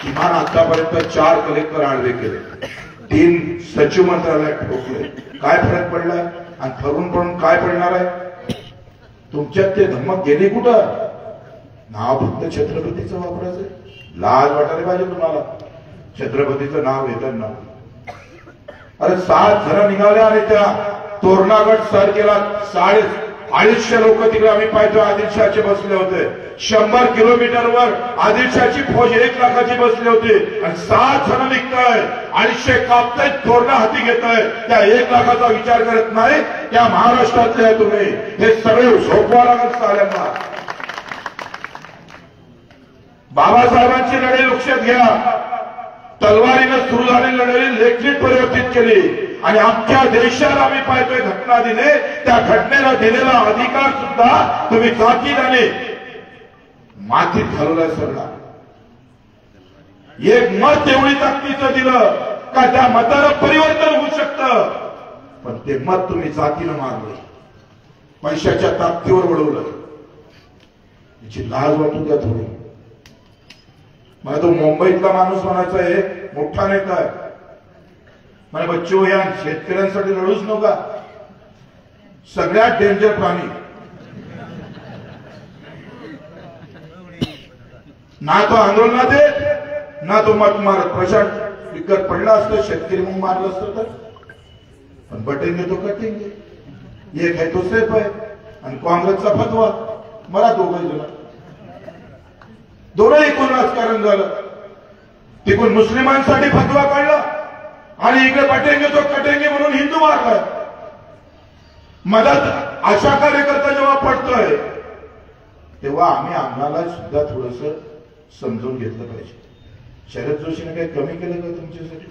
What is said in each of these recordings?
किमान आतापर्यंत 4 कलेक्टर आडवे केले, 3 सचिव मंत्रालयात ठोकले. काय फरक पडलाय? आणि ठरवून पडून काय पडणार आहे? तुमच्यात ते धमक गेली कुठं? नाव फक्त छत्रपतीचं वापरायचं. लाज वाटायला पाहिजे तुम्हाला छत्रपतीचं नाव घेताना. अरे 7 जण निघाले आणि त्या तोरणागड सर केला. 250 लोक तिकडे आम्ही पाहतो आदिलशाहचे बसले होते. 100 किलोमीटरवर आदिलशाहची फौज 1 लाखाची बसली होती आणि 7 जण निघताय, 250 कापताय, तोरणा हाती घेताय. त्या 1 लाखाचा विचार करत नाही. त्या महाराष्ट्रातले आहे तुम्ही. हे सगळे झोपवा लागत साल्यांना. बाबासाहेबांची लढाई लक्षात घ्या. तलवारीनं सुरू झालेली लढाई लेखणीत परिवर्तित केली आणि अख्ख्या देशाला आम्ही पाहतोय घटना दिले. त्या घटनेला दिलेला अधिकार सुद्धा तुम्ही जातीने मातीत घालवलाय सरला. एक मत एवढी ताकदीचं दिलं का त्या मताला परिवर्तन होऊ शकतं, पण ते मत तुम्ही जातीनं मारलं, पैशाच्या ताकदीवर वळवलं. याची लाज वाटू द्या थोडी. मला तो मुंबईतला माणूस म्हणायचा आहे, मोठा नेता आहे म्हणे, बच्चो या शेतकऱ्यांसाठी लढूच नका. सगळ्यात डेंजर प्राणी. ना तो आंदोलनात येत ना तो मत मारत. प्रशांत विकत पडला असतं, शेतकरी मग मारलं असतं तर. पण बटेंगे तो कटेंगे. एक आहे तो सेफ आहे आणि काँग्रेसचा फतवा. मला दोघंही जण दोन्ही एकूण राजकारण झालं. तिकून मुस्लिमांसाठी फतवा काढला आणि इकडे बटेंगे तो कटेंगे म्हणून हिंदू मारलाय. मदत अशा कार्यकर्ता जेव्हा पडतोय तेव्हा आम्हाला सुद्धा थोडस समजून घेतलं पाहिजे. शरद जोशीने काही कमी केलं का तुमच्यासाठी?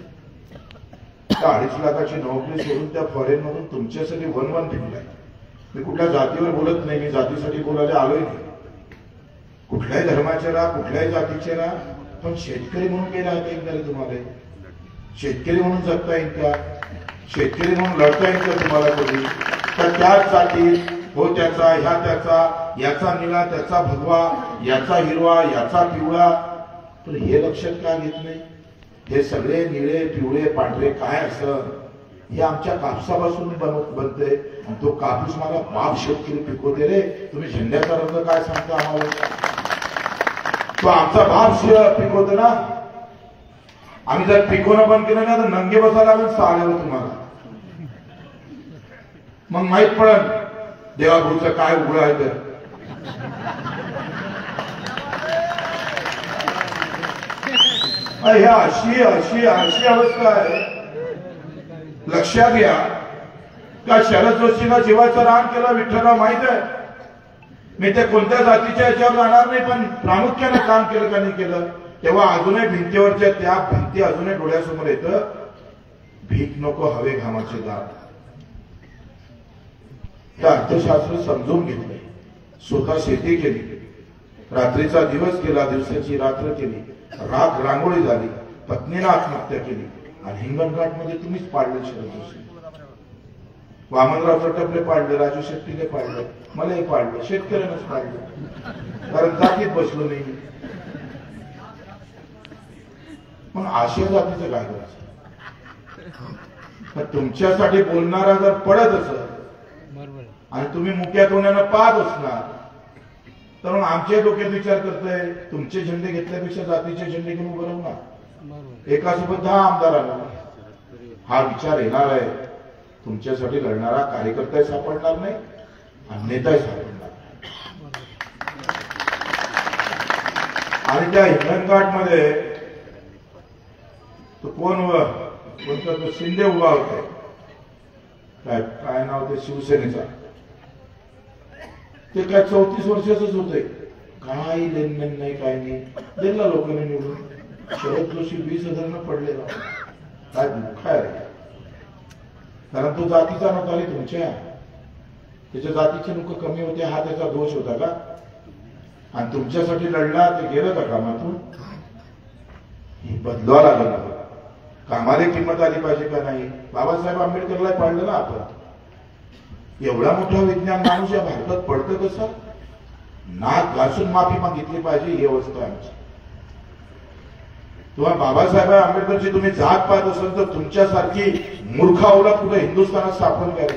2.5 लाखाची नोकरी सोडून त्या फॉरेन मधून तुमच्यासाठी 1-1 फिरलाय. मी कुठल्या जातीवर बोलत नाही, मी जातीसाठी बोलायला आलोय नाही. कुठल्याही धर्माचे राहा, कुठल्याही जातीचे राहा, पण शेतकरी म्हणून काही राहता येईल का तुम्हाला? शेतकरी म्हणून जगता येईल का? शेतकरी म्हणून लढता येईल का तुम्हाला कधी? तर त्याच जातीत हो त्याचा, ह्या त्याचा, याचा निळा त्याचा भगवा, याचा हिरवा याचा पिवळा. पण हे लक्षात का घेत नाही? हे सगळे निळे पिवळे पांढरे काय असं हे आमच्या कापसापासून बनते. आणि तो कापूस मला बाप शेतकरी पिकवते रे. तुम्ही झेंड्याचा रंग काय सांगता आम्हाला? तो आमचा बाप पिकवतो ना. आम्ही जर पिकवणं बंद केलं ना तर नंगे बसायला लागेल साल्यावर तुम्हाला. मग माहित पडल देवाभूचं काय उघड आहे. तर ह्या अशी अशी अशी अवस्था आहे. लक्षात घ्या का शरद जोशीला जीवाचं रान केलं विठ्ठलराव माहित आहे. मी ते कोणत्या जातीच्या याच्यावर जाणार नाही, पण प्रामुख्याने काम केलं का नाही केलं. तेव्हा अजूनही भिंतीवरच्या त्या भिंती अजूनही डोळ्यासमोर येतं. भीक नको हवे घामाचे दात. हे अर्थशास्त्र समजून घेतलंय. स्वतः शेती केली, रात्रीचा दिवस केला, दिवसाची रात्र केली, रात रांगोळी झाली, पत्नीला आत्महत्या केली आणि हिंगणघाटमध्ये तुम्हीच पाडले शरद जोशी. वामनराव चटपले पाडले, राजू शेट्टीने पाडले, मलाही पाडलं, शेतकऱ्यांनाच पाडलं, कारण जातीत बसलो नाही. पण आशय जातीचं काय करायचं? तुमच्यासाठी बोलणारा जर पडत असेल आणि तुम्ही मुक्या तोंडानं पाहत असणार तर मग आमच्या डोक्यात विचार करताय तुमचे झेंडे घेतल्यापेक्षा जातीचे झेंडे घेऊन उभं राहू ना. एकासोबत 10 आमदारांना हा विचार येणार आहे. तुमच्यासाठी लढणारा कार्यकर्ता सापडणार नाही आणि नेताही सापडणार नाही. आणि त्या हिंगणघाटमध्ये तो कोणता तो शिंदे उभा होता. काय नाव ते शिवसेनेचा. ते काय 34 वर्षाचंच होते. काही लेनदेन नाही, काय नाही. दिला लोकांनी निवडून. शरद जोशी 20,000 पडलेला. काय दुःख आहे. कारण तो जातीचा नव्हता रे तुमच्या. त्याच्या जातीचे लोक कमी होते हा त्याचा दोष होता का? आणि तुमच्यासाठी लढला ते गेलं का कामातून? हे बदलावं लागलं. कामाला किंमत आली पाहिजे का नाही? बाबासाहेब आंबेडकरला पाडलं ना आपण. एवढा मोठा विज्ञान माणूस या भारतात पडतं कसं? नाक घासून माफी मागितली पाहिजे ही अवस्था आमची. तुम्हाला बाबासाहेब आंबेडकरची तुम्ही जात पाहत असाल तर तुमच्यासारखी मूर्खावला कुठे हिंदुस्थानात स्थापन केलं.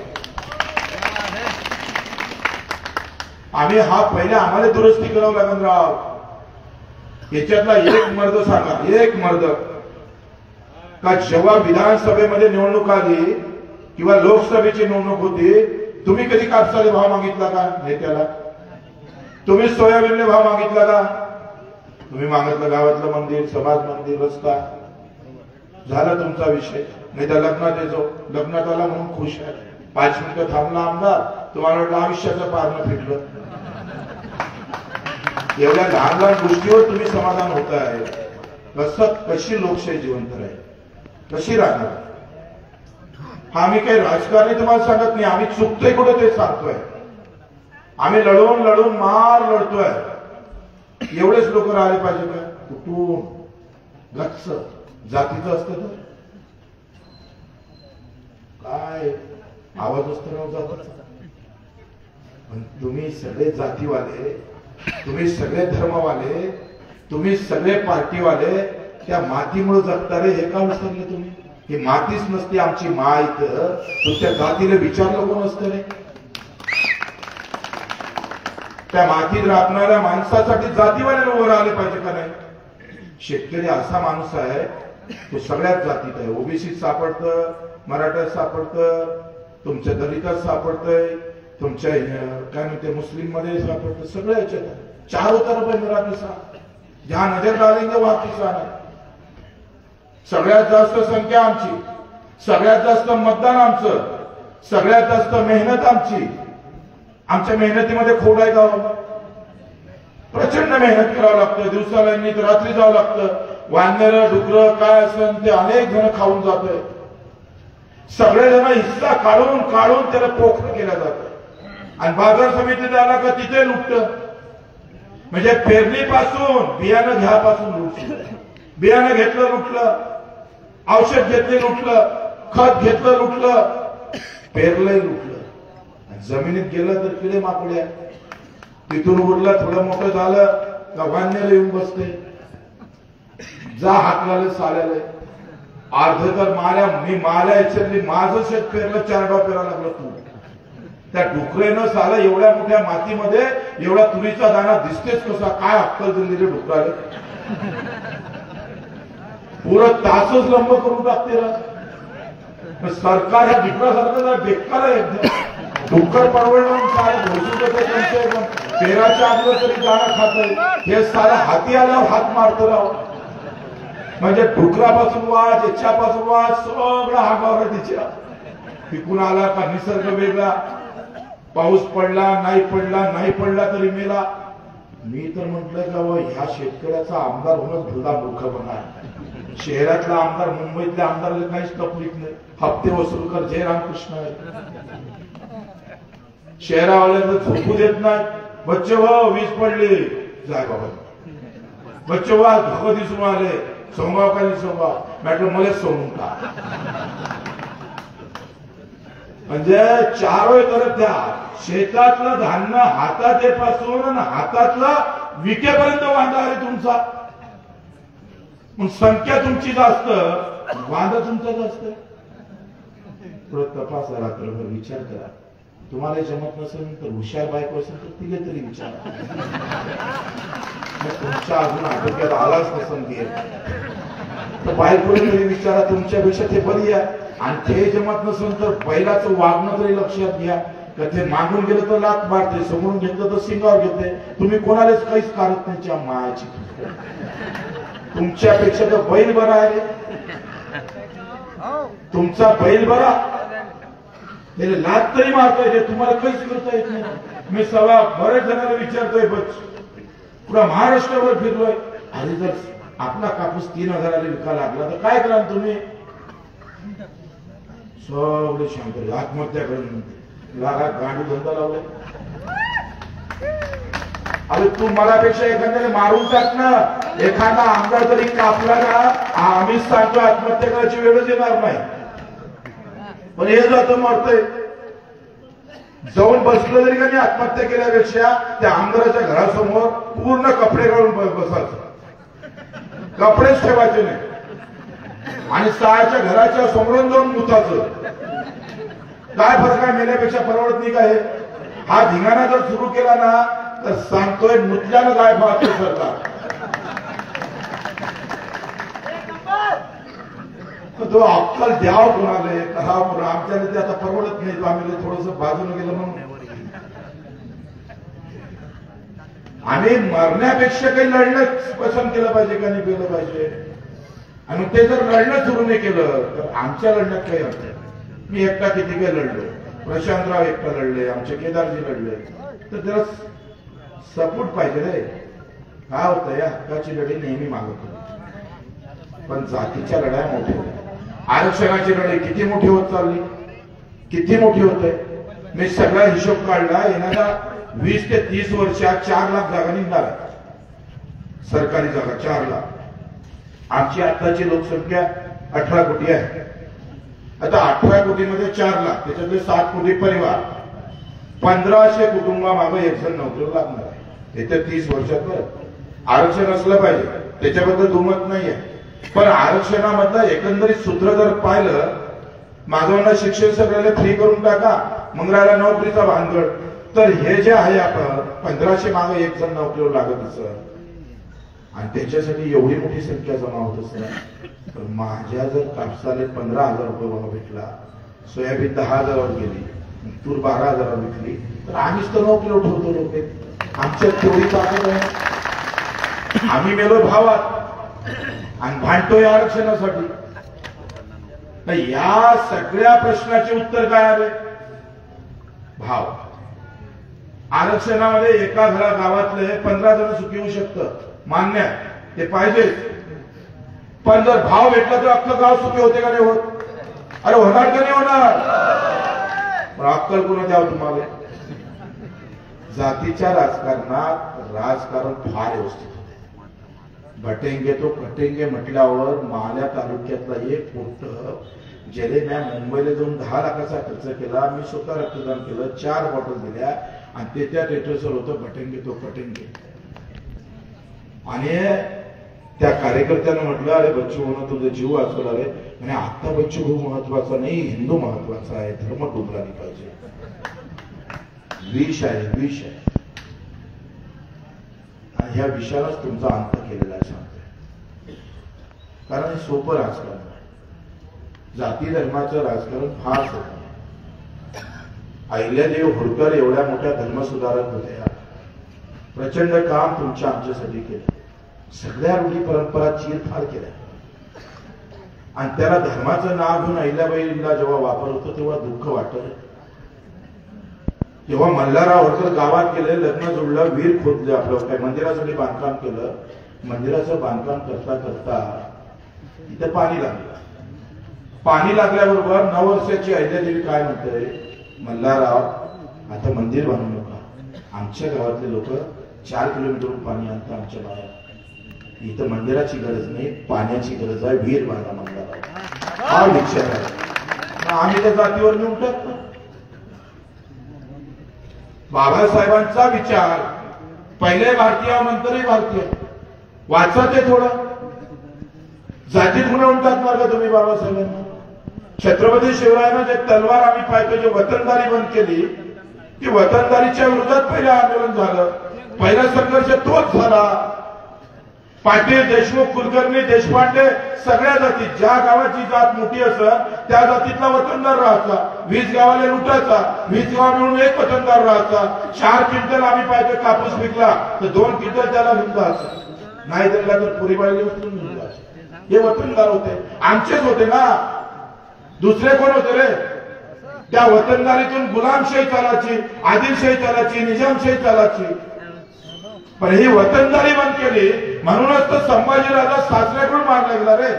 आम्ही हा पहिले आम्हाला दुरुस्ती करावं लागेल राव. याच्यातला एक मर्द सांगा, एक मर्द का जेव्हा विधानसभेमध्ये निवडणूक आली किंवा लोकसभेची निवडणूक होती, तुम्ही कधी कापसाले भाव मागितला का नेत्याला? तुम्ही सोयाबीनने भाव मागितला का? तुम्ही मागितलं गावातलं मंदिर, समाज मंदिर, रस्ता, झाला तुमचा विषय. नाही तर लग्नात येतो, लग्नात आला म्हणून खुश आहे, 5 मिनिटं थांबला आमदार, तुम्हाला वाटलं आयुष्याचं पारणं फिटलं. एवढ्या लहान लहान गोष्टीवर तुम्ही समाधान होत आहे. कसं कशी लोकशाही जिवंत राहील, कशी राहणार? हा आम्ही काही राजकारणी तुम्हाला सांगत नाही, आम्ही चुकतोय कुठं ते सांगतोय. आम्ही लढवून लढून मार लढतोय. एवढेच लोक राहिले पाहिजे का? कुठून गच्च जातीचं असतं तर काय आवाज असतो ना जातीचा. पण तुम्ही सगळे जातीवाले, तुम्ही सगळे धर्मवाले, तुम्ही सगळे पार्टीवाले त्या मातीमुळे जगतारे. हे का विसरले तुम्ही? ही मातीच नसते आमची मा इथं, तुमच्या जातीला विचारलं कोण असतं रे? त्या मातीत राबणाऱ्या माणसासाठी जातीवाले उभं राहिले पाहिजे का नाही? शेतकरी असा माणूस आहे, तो सगळ्याच जातीत आहे. ओबीसीत सापडतं, मराठ्यात सापडतं, तुमच्या दलितात सापडतंय, तुमच्या काय म्हणते मुस्लिम मध्ये सापडतं, सगळ्या याच्यात. चारों तरफ है मेरा किसान, जहां नजर डालेंगे वहां किसान आहे. सगळ्यात जास्त संख्या आमची, सगळ्यात जास्त मतदान आमचं, सगळ्यात जास्त मेहनत आमची. आमच्या मेहनतीमध्ये खोड आहे का? प्रचंड मेहनत करावं लागतं, दिवसाला नाही तर रात्री जावं लागतं. वानर डुकर काय असेल ते अनेक जण खाऊन जातोय. सगळेजण हिस्सा काढून काढून त्याला पोखर केलं जातं. आणि बाजार समितीत आला का तिथे लुटतं. म्हणजे पेरणीपासून बियाणं घ्यापासून लुटलं. बियाणं घेतलं लुटलं, औषध घेतले लुटलं, खत घेतलं लुटलं, पेरलंय लुटलं. जमिनीत गेलं तर किडे माकड्या, तिथून उरलं थोडं मोठं झालं का वान्याला येऊन बसते, जा हाकलाले साल्याले. अर्ध तर माऱ्या मी माऱ्या याच्यातली माझं शेत पेरलं 4 डाव पेरायला लागलं तू. त्या डुकरेनं साला एवढ्या मोठ्या मातीमध्ये एवढा तुरीचा दाणा दिसतेच कसा? काय अक्कल दिली रे डुकराले? पुरं तासच लंब करून टाकते ना सरकार. ह्या डुकरासारखं बेकार आहे एकदम. डुक्कर परवडलं काय घोषून त्यांचे पेराच्या आजवर तरी दाणा खात. हे साला हाती आल्यावर हात मारतो राव. म्हणजे डुकरापासून वाज, याच्यापासून वाज, सगळं हागावर तिच्या. पिकून आला का निसर्ग वेगळा, पाऊस पडला नाही पडला, नाही पडला तरी मेला. मी तर म्हटलं का ह्या शेतकऱ्याचा आमदार होणं भुला मूर्खपणा आहे. शहरातला आमदार, मुंबईतल्या आमदाराला काहीच तकलीफ नाही, हप्ते वसूल कर, जय रामकृष्ण आहे. शहरावाल्यांना झोपू देत नाही. बच्चे हो वीज पडली, जाय बाबा. बच्चे हो धोका दिसून आले, सोमगाव का सोमगाव म्हटलं मला सोडून का. म्हणजे चारोय तरफ द्या. शेतातलं धान्य हातात येपासून आणि हातातलं विकेपर्यंत वांदा आहे तुमचा. संख्या तुमची जास्त, वांदा तुमचा जास्त. थोडं तपासा, रात्रभर विचार करा. तुम्हाला जमत नसेल तर हुशार बायको असेल तर तिला तरी विचारा. तुमच्या अजून आटोक्यात आलाच नसेल तर बायकोला तरी विचारा. तुमच्यापेक्षा ते बरी आहे. आणि ते जमत नसेल तर बैलाचं वागणं तरी लक्षात घ्या. का ते मागून गेलं तर लात मारते, समोरून घेतलं तर सिंगावर घेते. तुम्ही कोणालाच काहीच करत नाही मायाची. तुमच्यापेक्षा तर बैल बरा आहे. तुमचा बैल बरा, त्याला लात तरी मारता येते, तुम्हाला काहीच करता येत नाही. मी सगळ्या बऱ्याच जणांना विचारतोय, पुरा महाराष्ट्रावर फिरलोय. अरे जर आपला कापूस 3000 विका लागला तर काय करा तुम्ही? सगळे शंकर आत्महत्या करून गाडी धंदा लावलाय. अरे तू मलापेक्षा एखाद्याने मारून टाक ना. एखादा आमदार जरी कापला ना, आम्हीच सांगतो आत्महत्या करायची वेळच येणार नाही. पण हे जातं मरतय. जाऊन बसलं तरी का आत्महत्या केल्यापेक्षा त्या आमदाराच्या घरासमोर पूर्ण कपडे काढून बसायचं. कपडेच ठेवायचे नाही आणि 6च्या घराच्या समोरून जाऊन मुताचं काय फरक आहे? मेल्यापेक्षा परवडत नाही का? हे हा धिंगाणा जर सुरू केला ना तर सांगतोय मुतल्यानं काय पाहतो सरकार. तो अक्कल द्याव कोणाले करावं आमच्याला ते आता परवडत नाही. आम्ही थोडस बाजूला गेलं म्हणून आम्ही मरण्यापेक्षा काही लढणं पसंत केलं पाहिजे का नाही केलं पाहिजे. आणि ते जर लढणं सुरू नाही केलं तर आमच्या लढण्यात काही अर्थ नाही. मी एकटा किती काही लढलो, प्रशांतराव एकटा लढले, आमचे केदारजी लढले, तर त्याला सपोर्ट पाहिजे रे. काय होतं या हक्काची लढाई नेहमी मागत होती पण जातीच्या लढाया मोठ्या होत्या. आरक्षणाची लढाई किती मोठी होत चालली, किती मोठी होते. मी सगळा हिशोब काढला. येणाऱ्या 20 ते 30 वर्षात 4 लाख जागा निघणार सरकारी जागा. 4 लाख. आमची आताची लोकसंख्या 18 कोटी आहे. आता 18 कोटीमध्ये 4 लाख, त्याच्यातले 7 कोटी परिवार, 1500 कुटुंबामागे एक जण नोकरीला लागणार आहे. येत्या 30 वर्षात आरक्षण असलं पाहिजे, त्याच्याबद्दल दुमत नाहीये. पण आरक्षणामधलं एकंदरीत सूत्र जर पाहिलं, माझ्यावर शिक्षण सगळ्याला फ्री करून टाका, मग राहिला नोकरीचा भानगड. तर हे जे आहे आपण 1500 मागे एक जण नोकरीवर लागत असं आणि त्याच्यासाठी एवढी मोठी संख्या जमा होत असत. तर माझ्या जर कापसाले 15,000 रुपये मला भेटला, सोयाबीन 10,000वर गेली, तूर 12,000वर विकली, तर आम्हीच तर नोकरीवर ठेवतो लोक. आमच्यात तेवढी ताकद आहे. आम्ही मेलो भावात आणि भांडतोय आरक्षणासाठी. या सगळ्या प्रश्नाचे उत्तर काय आले? भाव. आरक्षणामध्ये एका गावातले 15 जण सुखी होऊ शकतं, मान्य आहे, ते पाहिजे. पण जर भाव भेटला तर अख्खं गाव सुखी होते का नाही होत? अरे होणार का नाही होणार? पण अक्कल कोणा द्यावं तुम्हाला? जातीच्या राजकारणात राजकारण फार व्यवस्थित होते. बटेंगे तो कटेंगे म्हटल्यावर माल्या तालुक्यातला एक पोट ज्याने मी मुंबईला जाऊन 10 लाखाचा खर्च केला, मी स्वतः रक्तदान केलं, 4 बॉटल दिल्या आणि ते त्या टेटर्सवर होतं बटेंगे तो कटेंगे. आणि त्या कार्यकर्त्यानं म्हटलं, अरे बच्चू भाऊ तुझा जीव वाचवला रे. म्हणजे आता बच्चू भाऊ महत्वाचा नाही, हिंदू महत्वाचा आहे, धर्म डुबला नाही पाहिजे. विष आहे, विष आहे. आणि ह्या विषयालाच तुमचा अंत केलेला आहे सांगतोय. कारण हे सोपं राजकारण आहे. जाती धर्माचं राजकारण फार सोपं आहे. अहिल्यादेव होळकर एवढ्या मोठ्या धर्मसुधारक होत्या. प्रचंड काम तुमच्या आमच्यासाठी केलं. सगळ्या रूढी परंपरा चीरफाड केल्या आणि त्याला धर्माचं नाव घेऊन अहिल्याबाईला जेव्हा वापर होतो तेव्हा दुःख वाटत. तेव्हा मल्हारराव होळकर गावात गेले, लग्न जोडलं, विहीर खोदले, आपलं काय मंदिरासाठी बांधकाम केलं. मंदिराचं बांधकाम करता करता इथं पाणी लागलं. पाणी लागल्याबरोबर 9 वर्षाची अहिल्यादेवी काय म्हणते, मल्हारराव आता मंदिर बांधू नका. आमच्या गावातले लोक 4 किलोमीटरवरून पाणी आणतात आमच्या बाहेर. इथं मंदिराची गरज नाही, पाण्याची गरज आहे, विहीर बांधा मल्हारराव. हा विचार आहे. आम्ही त्या जातीवर नेऊन टाकतो. बाबासाहेबांचा विचार पहिले भारतीय नंतरही भारतीय. वाचा ते थोडं. जातीत म्हणून टाकणार का तुम्ही बाबासाहेबांना? छत्रपती शिवरायांना जे तलवार आम्ही पाहतो, जे वतनदारी बंद केली, ती वतनदारीच्या विरोधात पहिलं आंदोलन झालं. पहिला संघर्ष तोच झाला. पाटील, देशमुख, कुलकर्णी, देशपांडे सगळ्या जातीत, ज्या गावाची जात मोठी असत त्या जातीतला वतनदार राहायचा. 20 गावाला लुटायचा, 20 गाव मिळून एक वतनदार राहायचा. 4 क्विंटल आम्ही पाहिजे कापूस विकला तर 2 क्विंटल त्याला घेऊन जायचं. नाही दिला तर पुरीबाईला उचलून घेऊन जायचं. हे वतनदार होते, आमचेच होते ना. दुसरे कोण होते रे? त्या वतनदारीतून गुलामशाही चालायची, आदिलशाही चालायची, निजामशाही चालायची. पण ही वतनदारी बंद केली म्हणूनच तर संभाजीराजा सासऱ्याकडून मारला गेला रे.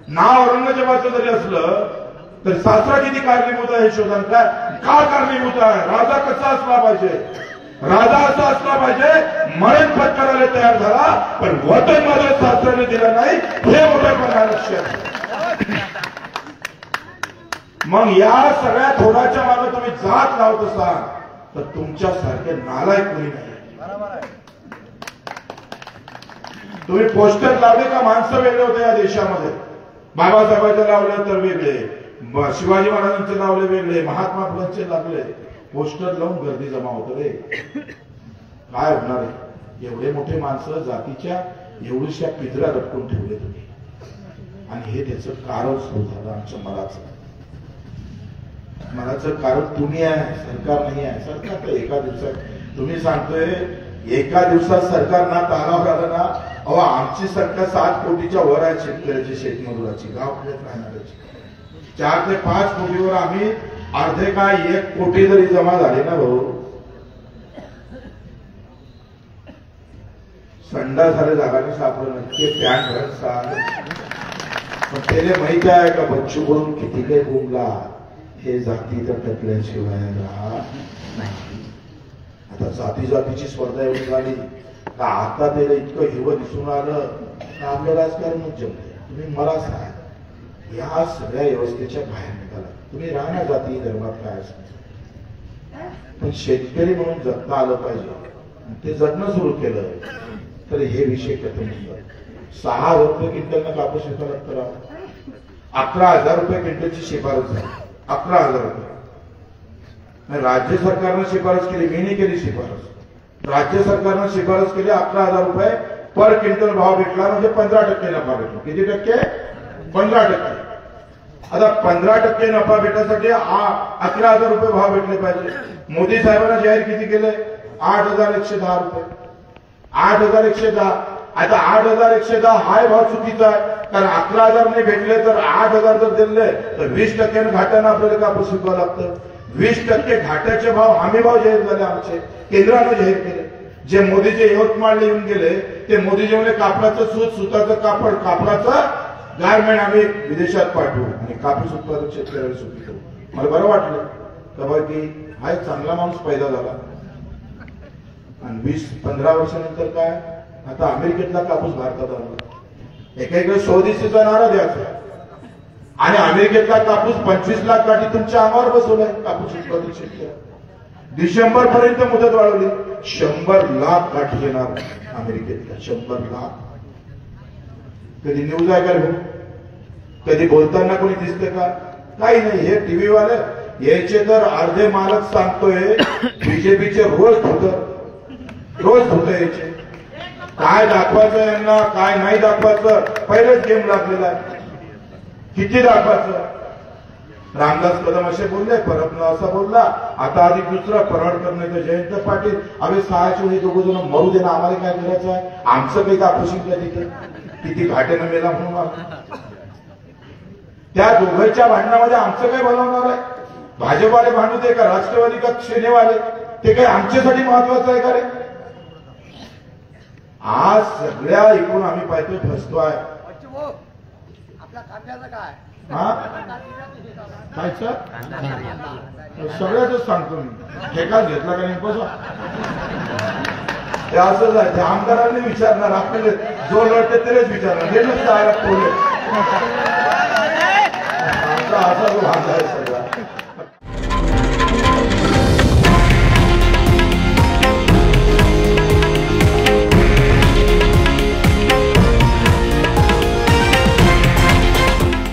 नाव औरंगजेबाचं जरी असलं तर सासरा किती कारणीभूत आहे शोधन काय का कारणीभूत आहे? राजा कसा असला पाहिजे? राजा असा असला पाहिजे मरण पत्करायला तयार झाला, पण वतन माझ्या सासऱ्याने दिला नाही, हे मोठेपणा लक्षात. मग या सगळ्या थोड्याच्या मागे तुम्ही जात लावत असाल तर तुमच्यासारखे नालायक कोणी नाही. तुम्ही पोस्टर लावले का माणसं वेगळे होते या देशामध्ये. बाबासाहेबांचे लावले तर वेगळे, शिवाजी महाराजांचे लावले वेगळे, महात्मा फुलेंचे लागले. पोस्टर लावून गर्दी जमा होत रे. काय होणार आहे. एवढे मोठे माणसं जातीच्या एवढ्याशा पिंजऱ्या लटकून ठेवले तुम्ही. आणि हे त्याचं कारण सुरू झालं आमच्या मलाचं कारण तुम्ही आहे, सरकार नाही आहे. सरकार तर एका दिवसात तुम्ही सांगतोय एका दिवसात सरकार ना तालावर आलं ना. अहो आमची संख्या 7 कोटीच्या वर आहे शेतकऱ्याची, शेतमजुराची, गावाकडे राहणाऱ्याची. 4 ते 5 कोटीवर आम्ही अर्धे काय 1 कोटी जरी जमा झाले ना भाऊ. संडा झाले जागाने सापडलं ते पॅन्ट भरत साल. पण त्याला माहित आहे का बच्चू कडून किती काही बोंबला, हे जाती तर टकल्याशिवाय राहत नाही. आता जाती जातीची स्पर्धा एवढी झाली का आता त्याला इतकं हिरवं दिसून आलं का आपलं राजकारणच जमलंय. तुम्ही मला सांगा या सगळ्या व्यवस्थेच्या बाहेर निघाला. तुम्ही राहणार जाती धर्मात काय असं, पण शेतकरी म्हणून जगता आलं पाहिजे. ते जगणं सुरू केलं तर हे विषय खतम होतात. 6,000 रुपये क्विंटलनं कापूस विकायला करा. 11,000 रुपये क्विंटलची शिफारस झाली. 11,000 रुपये राज्य सरकारनं शिफारस केली, मी नाही केली शिफारस. राज्य सरकारनं शिफारस केली 11,000 रुपये पर क्विंटल भाव भेटला म्हणजे 15% नफा भेटला. किती टक्के? 15%. आता 15% नफा भेटण्यासाठी 11,000 रुपये भाव भेटले पाहिजे. मोदी साहेबांना जाहीर किती केलंय? 8,110 रुपये. 8,110. आता 8,110 हाय भाव चुकीचा आहे, कारण 11,000 नाही भेटले तर 8,000 जर दिले तर 20% घाट्यानं आपल्याला कापूस विकावं लागतं. 20% घाट्याचे भाव हमी भाव जाहीर झाले आमचे, केंद्राने जाहीर केले. जे मोदीचे यवतमाळला येऊन गेले ते मोदीजी म्हणजे कापडाचं सूत, सुताचं कापड, कापडाचं गारमेंट आम्ही विदेशात पाठवू आणि कापूस उत्पादक शेतकऱ्याला सुखी करू. मला बरं वाटलं का बघ की हा एक चांगला माणूस पैदा झाला. आणि 20-15 वर्षानंतर काय, आता अमेरिकेतला कापूस भारतात आला. एकीकडे स्वदेशीचा नारा द्यायचा आणि अमेरिकेतला कापूस 25 लाख गाठी तुमच्या अंगावर बसवलाय. कापूस उत्पादक शेतकरी डिसेंबर पर्यंत मुदत वाढवली. 100 लाख गाठी येणार अमेरिकेतल्या. 100 लाख. कधी न्यूज आहे का? कधी बोलताना कोणी दिसते का? काही नाही. हे टीव्ही वाले यायचे तर अर्धे मालक सांगतोय बीजेपीचे रोज धुत यायचे. काय दाखवायचं यांना, काय नाही दाखवायचं, पहिलेच गेम लागलेला आहे. किती दाखवायचं? रामदास कदम असे बोलले, परबला असा बोलला, आता अधिक दुसरा परवडकर नाही तर जयंत पाटील. अरे 6 हे दोघं जण मरू दे ना, आम्हाला काय करायचं आहे? आमचं काही कापूस शिकलं तिथे किती घाट्यानं मेला म्हणून त्या दोघांच्या भांडणामध्ये आमचं काय बनवणार आहे? भाजपवाले भांडू दे का राष्ट्रवादी का सेनेवाले, ते काही आमच्यासाठी महत्वाचं आहे का रे? आज सगळ्या ऐकून आम्ही पाहतोय फसतोय. काय सगळ्याच सांगतो मी. ठेका घेतला का नाही बसा. ते असंच आहे. ते आमदारांनी विचारणार, आपल्याला जो लढते त्यालाच विचारणार. हे नसतं पोले असा जो भाग आहे सगळा.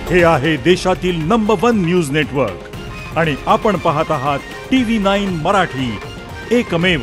हे आहे देशातील नंबर 1 न्यूज नेटवर्क आणि आपण पाहत आहात TV9 मराठी, एकमेव.